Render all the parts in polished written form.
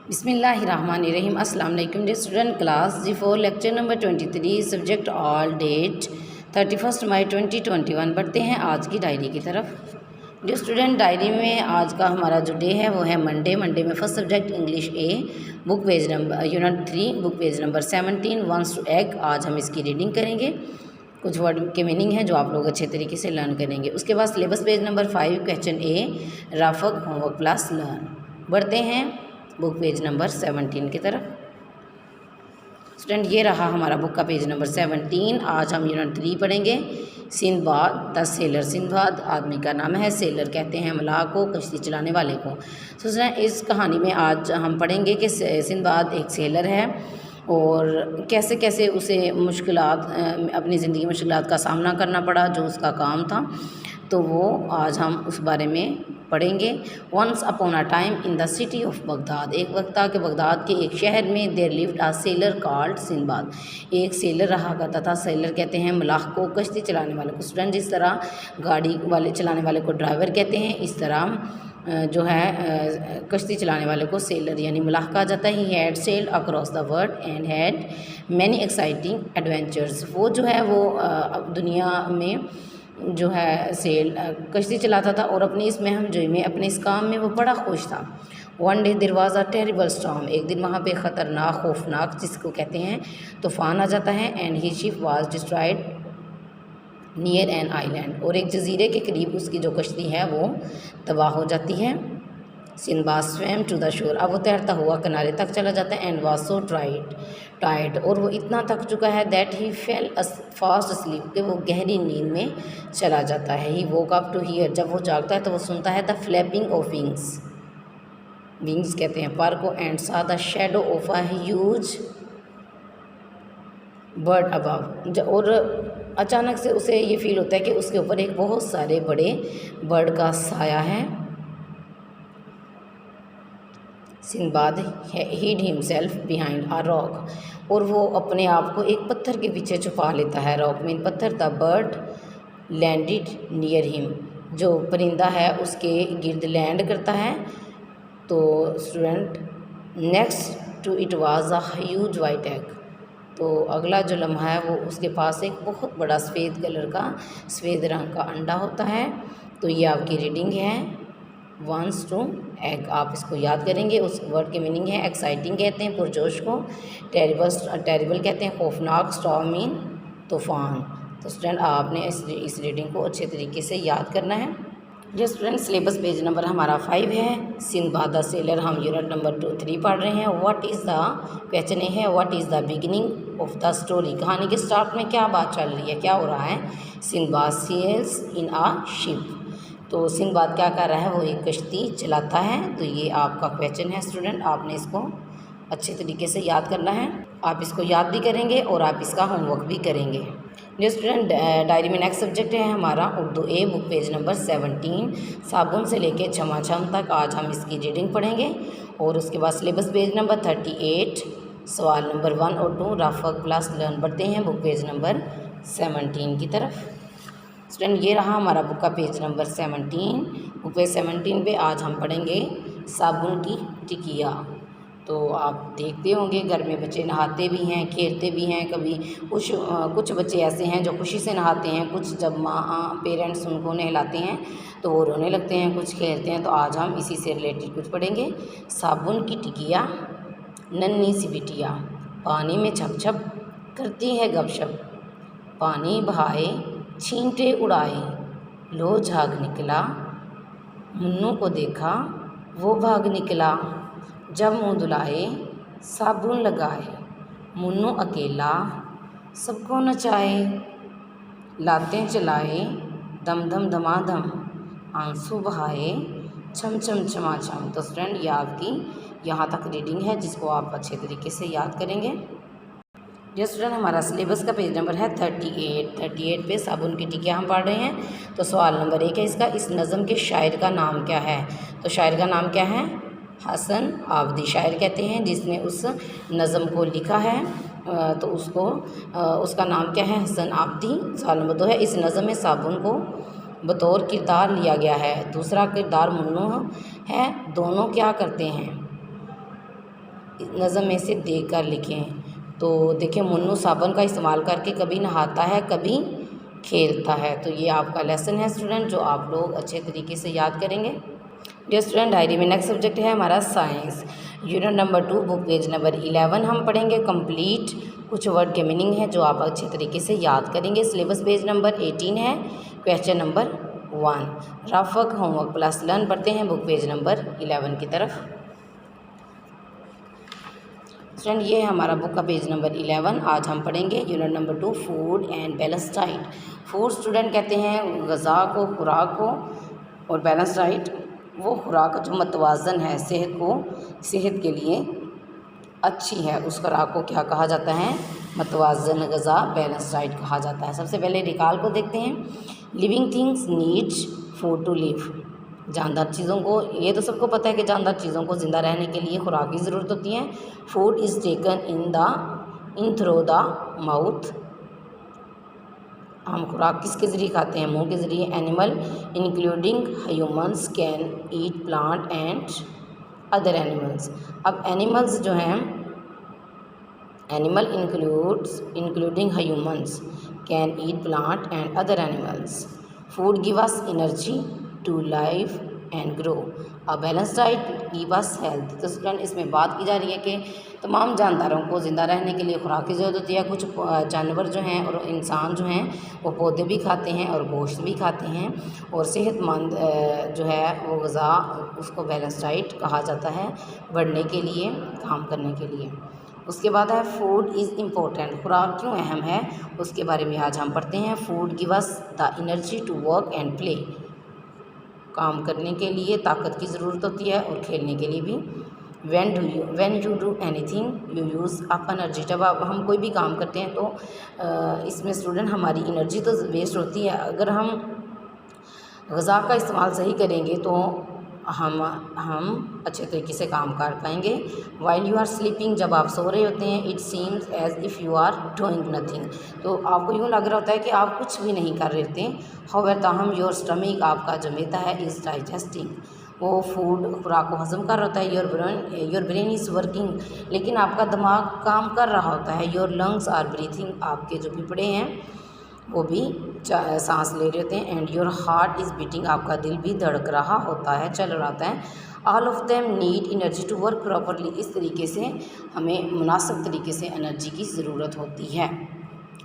बिस्मिल्लाहिर्रहमानिर्रहीम। अस्सलाम वालेकुम dear student. Class G4 lecture number 23, subject all, date 31 मई 2021। बढ़ते हैं आज की डायरी की तरफ। डियर स्टूडेंट, डायरी में आज का हमारा जो डे है वो है मंडे में first subject English A, book page number unit 3, book page number 17, once to egg. आज हम इसकी रीडिंग करेंगे, कुछ वर्ड के मीनिंग है जो आप लोग अच्छे तरीके से लर्न करेंगे। उसके बाद सिलेबस पेज नंबर 5, क्वेश्चन ए, राफक होमवर्क प्लस लर्न। बढ़ते हैं बुक पेज नंबर 17 की तरफ। स्टूडेंट, ये रहा हमारा बुक का पेज नंबर 17। आज हम यूनिट 3 पढ़ेंगे। Sinbad the seller. सिंदबाद आदमी का नाम है, सेलर कहते हैं मलाह को, कश्ती चलाने वाले को। तो स्टूडेंट, इस कहानी में आज हम पढ़ेंगे कि सिंदबाद एक सेलर है और कैसे कैसे उसे मुश्किलात, अपनी ज़िंदगी में मुश्किलात का सामना करना पड़ा, जो उसका काम था। तो वो आज हम उस बारे में पढ़ेंगे। Once upon a time in the city of Baghdad. एक वक्त था कि बगदाद के एक शहर में there lived a sailor called Sindbad. एक सेलर रहा करता था। सेलर कहते हैं मलाह को, कश्ती चलाने वाले को। स्टूडेंट, जिस तरह गाड़ी वाले चलाने वाले को ड्राइवर कहते हैं, इस तरह जो है कश्ती चलाने वाले को सेलर यानी मलाह कहा जाता है। He had sailed across the world and had many exciting adventures. वो जो है वो दुनिया में जो है कश्ती चलाता था और अपनी इस महमजोई में, अपने इस काम में वो बड़ा खुश था। One day there was a terrible storm. एक दिन वहाँ पे ख़तरनाक, खौफनाक, जिसको कहते हैं तूफ़ान आ जाता है। And he ship was destroyed near an island. और एक जजीरे के करीब उसकी जो कश्ती है वो तबाह हो जाती है। Sinbad swum to the shore. अब वो तैरता हुआ किनारे तक चला जाता है। एंड वाज सो टायर्ड, और वो इतना थक चुका है that he fail fast asleep, कि वो गहरी नींद में चला जाता है। ही वोक अप टू हियर। जब वो जागता है तो वो सुनता है द फ्लैपिंग ऑफ विंग्स कहते हैं पर को। एंड सा the shadow of a huge bird above. और अचानक से उसे ये फील होता है कि उसके ऊपर एक बहुत सारे बड़े बर्ड का साया है। Sindbad hid himself behind a rock. और वो अपने आप को एक पत्थर के पीछे छुपा लेता है। रॉक में पत्थर। The bird landed near him. जो परिंदा है उसके गिर्द लैंड करता है। तो student, next to it was a huge white egg. तो अगला जो लम्हा है वो उसके पास एक बहुत बड़ा सफ़ेद रंग का अंडा होता है। तो ये आपकी रीडिंग है वंस टू एग। आप इसको याद करेंगे। उस वर्ड के मीनिंग है एक्साइटिंग कहते हैं पुरजोश को, टेरिबल कहते हैं खौफनाक, स्टॉर्म मीन तूफ़ान। तो स्टूडेंट, आपने इस रीडिंग को अच्छे तरीके से याद करना है। जो स्टूडेंट, सिलेबस पेज नंबर हमारा 5 है। सिंदबाद द सेलर हम यूनिट नंबर 3 पढ़ रहे हैं। व्हाट इज़ द क्वेश्चन है what is the beginning of the story. कहानी के स्टार्ट में क्या बात चल रही है, क्या हो रहा है। Sindbad sails in a ship. तो सिंदबाद क्या कर रहा है, वो एक कश्ती चलाता है। तो ये आपका क्वेश्चन है स्टूडेंट, आपने इसको अच्छे तरीके से याद करना है। आप इसको याद भी करेंगे और आप इसका होमवर्क भी करेंगे। जो स्टूडेंट, डायरी में नेक्स्ट सब्जेक्ट है हमारा उर्दू ए, बुक पेज नंबर 17, साबुन से लेके छमाछम तक। आज हम इसकी रीडिंग पढ़ेंगे। और उसके बाद सिलेबस पेज नंबर 38, सवाल नंबर 1 और 2, राफक प्लस लर्न। बढ़ते हैं बुक पेज नंबर 17 की तरफ। स्टूडेंट, ये रहा हमारा बुक का पेज नंबर 17। बुक पेज 17 पे आज हम पढ़ेंगे साबुन की टिकिया। तो आप देखते होंगे घर में बच्चे नहाते भी हैं, खेलते भी हैं। कभी कुछ बच्चे ऐसे हैं जो खुशी से नहाते हैं, कुछ जब पेरेंट्स उनको नहलाते हैं तो वो रोने लगते हैं, कुछ खेलते हैं। तो आज हम इसी से रिलेटेड कुछ पढ़ेंगे। साबुन की टिकिया नन्ही सी बिटिया, पानी में छप छप करती है गपशप। पानी बहाए छींटे उड़ाए, लो झाग निकला, मुन्नू को देखा वो भाग निकला। जब मुँह धुलाए साबुन लगाए, मुन्नू अकेला सबको नचाए। लातें चलाए दम दम दमादम, आंसू बहाए छम छम छमाछम। तो स्टूडेंट, ये आपकी यहाँ तक रीडिंग है जिसको आप अच्छे तरीके से याद करेंगे। जो स्टूडेंट, हमारा सिलेबस का पेज नंबर है 38 पे साबुन की टिकिया हम पढ़ रहे हैं। तो सवाल नंबर 1 है इसका, इस नज़म के शायर का नाम क्या है। तो शायर का नाम क्या है, हसन आबदी शायर कहते हैं जिसने उस नज़म को लिखा है। तो उसका नाम क्या है, हसन आबदी। सवाल नंबर 2 है, इस नज़म में साबुन को बतौर किरदार लिया गया है। दूसरा किरदार मुन्नू है। दोनों क्या करते हैं। नज़म में से देख कर लिखें। तो देखिए, मुन्नू साबुन का इस्तेमाल करके कभी नहाता है कभी खेलता है। तो ये आपका लेसन है स्टूडेंट, जो आप लोग अच्छे तरीके से याद करेंगे। डियर स्टूडेंट, डायरी में नेक्स्ट सब्जेक्ट है हमारा science. Unit number 2 book page number 11 हम पढ़ेंगे कंप्लीट। कुछ वर्ड के मीनिंग है जो आप अच्छे तरीके से याद करेंगे। सिलेबस पेज नंबर 18 है, question number 1। Rough work, homework plus learn पढ़ते हैं बुक पेज नंबर 11 की तरफ। स्टूडेंट, ये है हमारा बुक का पेज नंबर 11। आज हम पढ़ेंगे unit number 2 food and balance diet. Food student कहते हैं ग़ज़ा को, खुराक को, और बैलेंस डाइट वो खुराक जो मतवाज़न है, सेहत के लिए अच्छी है, उस खुराक को क्या कहा जाता है? मतवाज़न ग़ज़ा, बैलेंस डाइट कहा जाता है। सबसे पहले रिकॉल को देखते हैं। Living things needs food to live. जानदार चीज़ों को, ये तो सबको पता है कि जानदार चीज़ों को ज़िंदा रहने के लिए खुराक की ज़रूरत होती है। Food is taken in through the mouth. हम खुराक किसके ज़रिए खाते हैं? मुंह के ज़रिए। Animal including humans can eat plant and other animals. अब एनिमल्स जो हैं, animal including humans can eat plant and other animals. Food give us energy to live and grow. A balance diet give us health. तो student, इसमें बात की जा रही है कि तमाम जानदारों को ज़िंदा रहने के लिए खुराक की ज़रूरत होती है। कुछ जानवर जो हैं और इंसान जो हैं वो पौधे भी खाते हैं और गोश्त भी खाते हैं, और सेहतमंद जो है वो ग़ज़ा, उसको बैलेंस डाइट कहा जाता है, बढ़ने के लिए, काम करने के लिए। उसके बाद है फूड इज़ इम्पोर्टेंट। खुराक क्यों अहम है, उसके बारे में आज हम पढ़ते हैं। Food give us the energy to work and play. काम करने के लिए ताकत की ज़रूरत होती है और खेलने के लिए भी। When you do anything you use up energy. जब हम कोई भी काम करते हैं तो इसमें स्टूडेंट हमारी एनर्जी तो वेस्ट होती है। अगर हम ग़ज़ा का इस्तेमाल सही करेंगे तो हम अच्छे तरीके से काम कर पाएंगे। वाइल यू आर स्लीपिंग, जब आप सो रहे होते हैं, it seems as if you are doing nothing. तो आपको यूँ लग रहा होता है कि आप कुछ भी नहीं कर रहे होते। हाउएवर, ताहम योर स्टमक, आपका जो मैदा है, इज़ डाइजेस्टिंग, वो फूड खुराक को हज़म कर रहा होता है। योर ब्रेन इज़ वर्किंग, लेकिन आपका दिमाग काम कर रहा होता है। योर लंग्स आर ब्रीथिंग, आपके जो फेफड़े हैं वो भी सांस ले रहे होते हैं। And your heart is beating, आपका दिल भी धड़क रहा होता है, चल रहा होता है। All of them need energy to work properly. इस तरीके से हमें मुनासिब तरीके से एनर्जी की ज़रूरत होती है।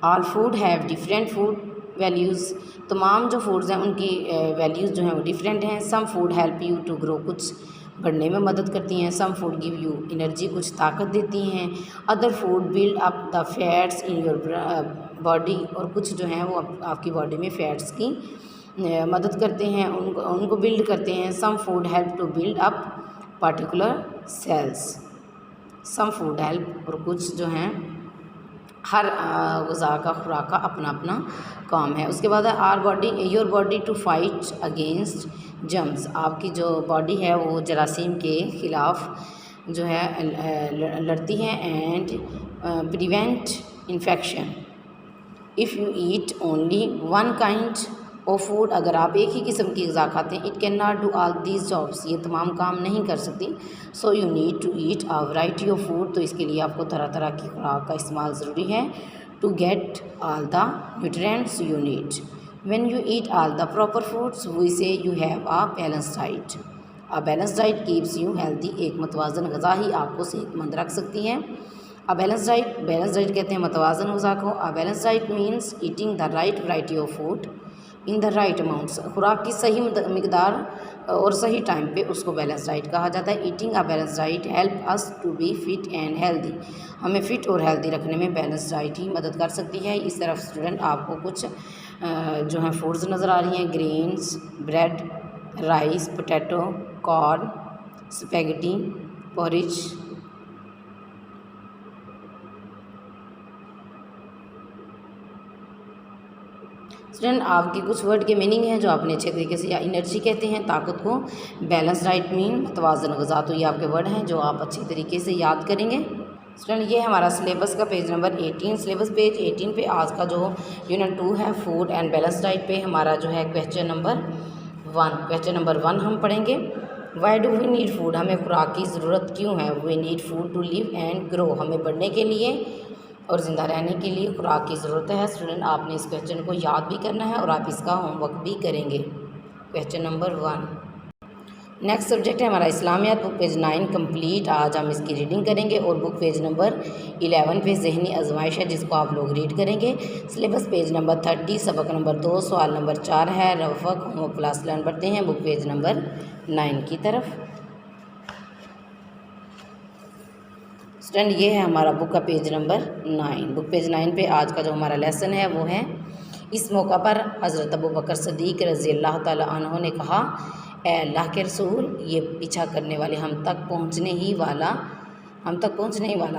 All food have different food values. तमाम जो फूड्स हैं उनकी वैल्यूज़ जो हैं वो डिफरेंट हैं। Some food help you to grow, कुछ बढ़ने में मदद करती हैं। Some food give you energy, कुछ ताकत देती हैं। Other food build up the fats in your body, और कुछ जो हैं वो आपकी बॉडी में फैट्स की मदद करते हैं, उनको बिल्ड करते हैं। Some food help to build up particular cells. Some food help, और कुछ जो हैं, हर ग़ज़ा का, खुराक का अपना अपना काम है। उसके बाद है our body, your body to fight against germs. आपकी जो बॉडी है वो जरासीम के ख़िलाफ़ जो है लड़ती है। And prevent infection. If you eat only one kind of food, अगर आप एक ही किस्म की ग़ज़ा खाते हैं, it can not do all these jobs, ये तमाम काम नहीं कर सकती। So you need to eat a variety of food, तो इसके लिए आपको तरह तरह की खुराक का इस्तेमाल ज़रूरी है। To get all the nutrients you need. When you eat all the proper foods we say you have a balance diet. A balance diet keeps you healthy, एक मतवाज़न ग़ज़ा ही आपको सेहतमंद रख सकती है। अ बैलेंस डाइट कहते हैं मतवाज़न ग़ज़ा को। अ balance diet means eating the right variety of food in the right amounts. खुराक की सही मिकदार और सही टाइम पे उसको बैलेंस डाइट कहा जाता है। Eating a balance diet help us to be fit and healthy. हमें फ़िट और हेल्दी रखने में बैलेंस डाइट ही मदद कर सकती है। इस तरफ स्टूडेंट आपको कुछ जो है फूड्स नज़र आ रही हैं। Grains, bread, rice, potato, corn, spaghetti, porridge. Student, आपके कुछ वर्ड के मीनिंग हैं जो आपने अच्छे तरीके से, या एनर्जी कहते हैं ताकत को, बैलेंस डाइट मीन मतवाज़न ग़ज़ा, तो ये आपके वर्ड हैं जो आप अच्छे तरीके से याद करेंगे। स्टूडेंट, ये हमारा सिलेबस का पेज नंबर 18। सिलेबस पेज 18 पे आज का जो यूनिट 2 है फूड एंड बैलेंस डाइट पे हमारा जो है क्वेश्चन नंबर 1 हम पढ़ेंगे। Why do we need food, हमें खुराक की ज़रूरत क्यों है। We need food to live and grow, हमें बढ़ने के लिए और ज़िंदा रहने के लिए खुराक की ज़रूरत है। स्टूडेंट आपने इस क्वेश्चन को याद भी करना है और आप इसका होमवर्क भी करेंगे। Question number 1। नेक्स्ट सब्जेक्ट है हमारा इस्लामियात, बुक पेज 9 कंप्लीट। आज हम इसकी रीडिंग करेंगे और बुक पेज नंबर 11 पे ज़हनी आजमाइश है जिसको आप लोग रीड करेंगे। सिलेबस पेज नंबर 30, सबक नंबर 2, सवाल नंबर 4 है। रफक होमवर्क क्लास लर्न पढ़ते हैं बुक पेज नंबर 9 की तरफ। स्टूडेंट ये है हमारा बुक का पेज नंबर 9। बुक पेज 9 पे आज का जो हमारा लेसन है वो है, इस मौका पर हज़रत अबू बकर सदीक रज़ी अल्लाह ताला अन्हु ने कहा, ए अल्लाह के रसूल, ये पीछा करने वाले हम तक पहुँचने ही वाला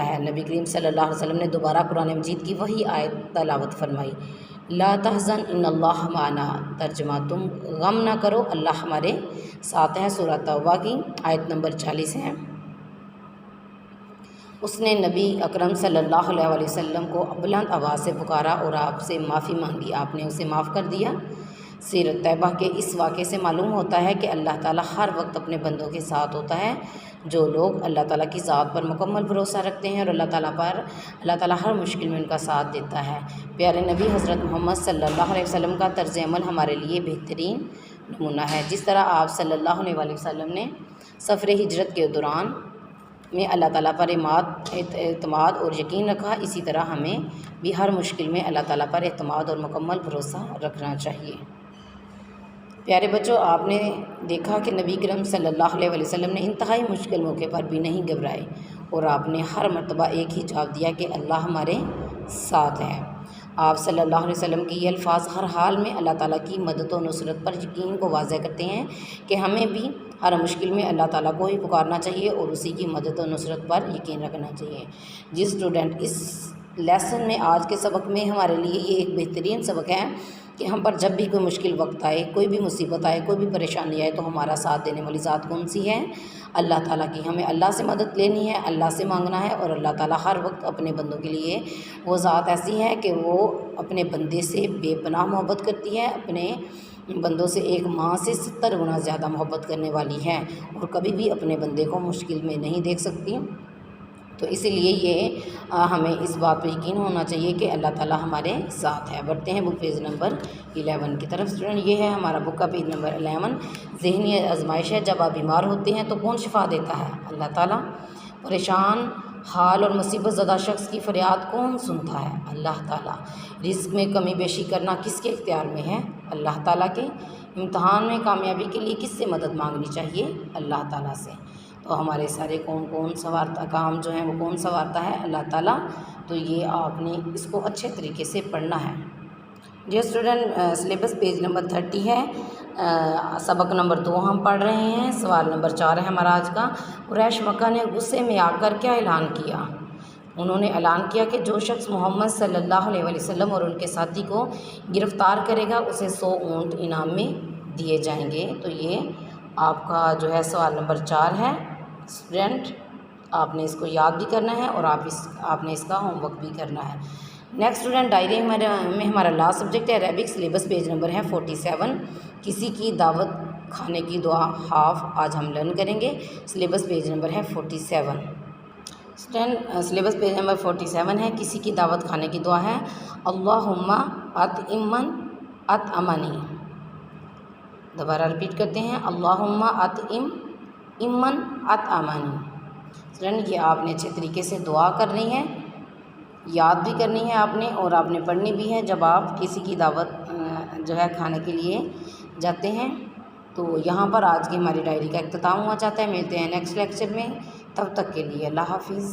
है। नबी करीम सल्लल्लाहु अलैहि वसल्लम ने दोबारा कुरान मजीद की वही आयत तलावत फरमाई, ला तहज़न इन्नल्लाह माना, तर्जुमा तुम गम ना करो, अल्लाह हमारे साथ है। सूरह तौबा की आयत नंबर 40 है। उसने नबी अकरम सल्लल्लाहु अलैहि वसल्लम को बुलंद आवाज़ से पुकारा और आपसे माफ़ी मांगी, आपने उसे माफ़ कर दिया। सीरत तैयबा के इस वाक़े से मालूम होता है कि अल्लाह ताला हर वक्त अपने बंदों के साथ होता है। जो लोग अल्लाह ताला की ज़ात पर मुकम्मल भरोसा रखते हैं और अल्लाह ताला हर मुश्किल में उनका साथ देता है। प्यारे नबी हज़रत मोहम्मद सल्लल्लाहु अलैहि वसल्लम का तर्ज़ अमल हमारे लिए बेहतरीन नमूना है। जिस तरह आप सल्लल्लाहु अलैहि वसल्लम ने सफ़र हिजरत के दौरान में अल्लाह ताला पर एतमाद और यकीन रखा, इसी तरह हमें भी हर मुश्किल में अल्लाह ताला पर एतमाद और मुकम्मल भरोसा रखना चाहिए। प्यारे बच्चों, आपने देखा कि नबी करम सल्लल्लाहु अलैहि वसल्लम ने इंतहाई मुश्किल मौके पर भी नहीं घबराए और आपने हर मर्तबा एक ही जवाब दिया कि अल्लाह हमारे साथ है। आप सल्लल्लाहु अलैहि वसल्लम के ये अल्फाज हर हाल में अल्लाह ताला की मदद और नुसरत पर यकीन को वाज़ह करते हैं कि हमें भी हर मुश्किल में अल्लाह ताला को ही पुकारना चाहिए और उसी की मदद और नुसरत पर यकीन रखना चाहिए। जिस स्टूडेंट इस लेसन में आज के सबक में हमारे लिए ये एक बेहतरीन सबक है कि हम पर जब भी कोई मुश्किल वक्त आए, कोई भी मुसीबत आए, कोई भी परेशानी आए, तो हमारा साथ देने वाली ज़ात कौन सी है? अल्लाह ताला की। हमें अल्लाह से मदद लेनी है, अल्लाह से मांगना है और अल्लाह ताला हर वक्त अपने बंदों के लिए वो ज़ात ऐसी है कि वो अपने बंदे से बेपनाह मोहब्बत करती है, अपने बंदों से एक माँ से 70 गुना ज़्यादा मोहब्बत करने वाली है और कभी भी अपने बंदे को मुश्किल में नहीं देख सकती। तो इसीलिए ये हमें इस बात पर यकीन होना चाहिए कि अल्लाह ताला हमारे साथ है। बढ़ते हैं बुक पेज नंबर 11 की तरफ। स्टूडेंट ये है हमारा बुक का पेज नंबर 11। ज़हनी आजमाइश है, जब आप बीमार होते हैं तो कौन शिफा देता है? अल्लाह ताला। परेशान हाल और मुसीबत ज़दा शख्स की फ़रियाद कौन सुनता है? अल्लाह ताला। रिज़्क़ में कमी बेशी करना किसके इख्तियार में है? अल्लाह ताला के। इम्तहान में कामयाबी के लिए किससे मदद मांगनी चाहिए? अल्लाह ताला से। तो हमारे सारे कौन संवारता काम जो है वो कौन संवारता है? अल्लाह ताला। तो ये आपने इसको अच्छे तरीके से पढ़ना है। जो स्टूडेंट सिलेबस पेज नंबर 30 है, सबक नंबर 2 हम पढ़ रहे हैं। सवाल नंबर 4 है हमारा आज का। कुरैश मक्का ने गुस्से में आकर क्या ऐलान किया? उन्होंने ऐलान किया कि जो शख्स मोहम्मद सल्लल्लाहु अलैहि वसल्लम और उनके साथी को गिरफ़्तार करेगा उसे 100 ऊँट इनाम में दिए जाएंगे। तो ये आपका जो है सवाल नंबर 4 है। स्टूडेंट आपने इसको याद भी करना है और आपने इसका होमवर्क भी करना है। नेक्स्ट स्टूडेंट डायरी में हमारा लास्ट सब्जेक्ट है अरेबिक। सिलेबस पेज नंबर है 47। किसी की दावत खाने की दुआ हाफ आज हम लर्न करेंगे। सिलेबस पेज नंबर है 47। स्टूडेंट सिलेबस पेज नंबर 47 है। किसी की दावत खाने की दुआ है अल्लाहुम्मा अतइमन अतअमनी। दोबारा रिपीट करते हैं, अल्लाहुम्मा अतइमन अतअमनी। स्टूडेंट ये आपने अच्छे तरीके से दुआ करनी है, याद भी करनी है आपने और आपने पढ़नी भी है जब आप किसी की दावत जो है खाने के लिए जाते हैं। तो यहाँ पर आज की हमारी डायरी का इख्तिताम हुआ चाहता है। मिलते हैं नेक्स्ट लेक्चर में, तब तक के लिए अल्लाह हाफिज़।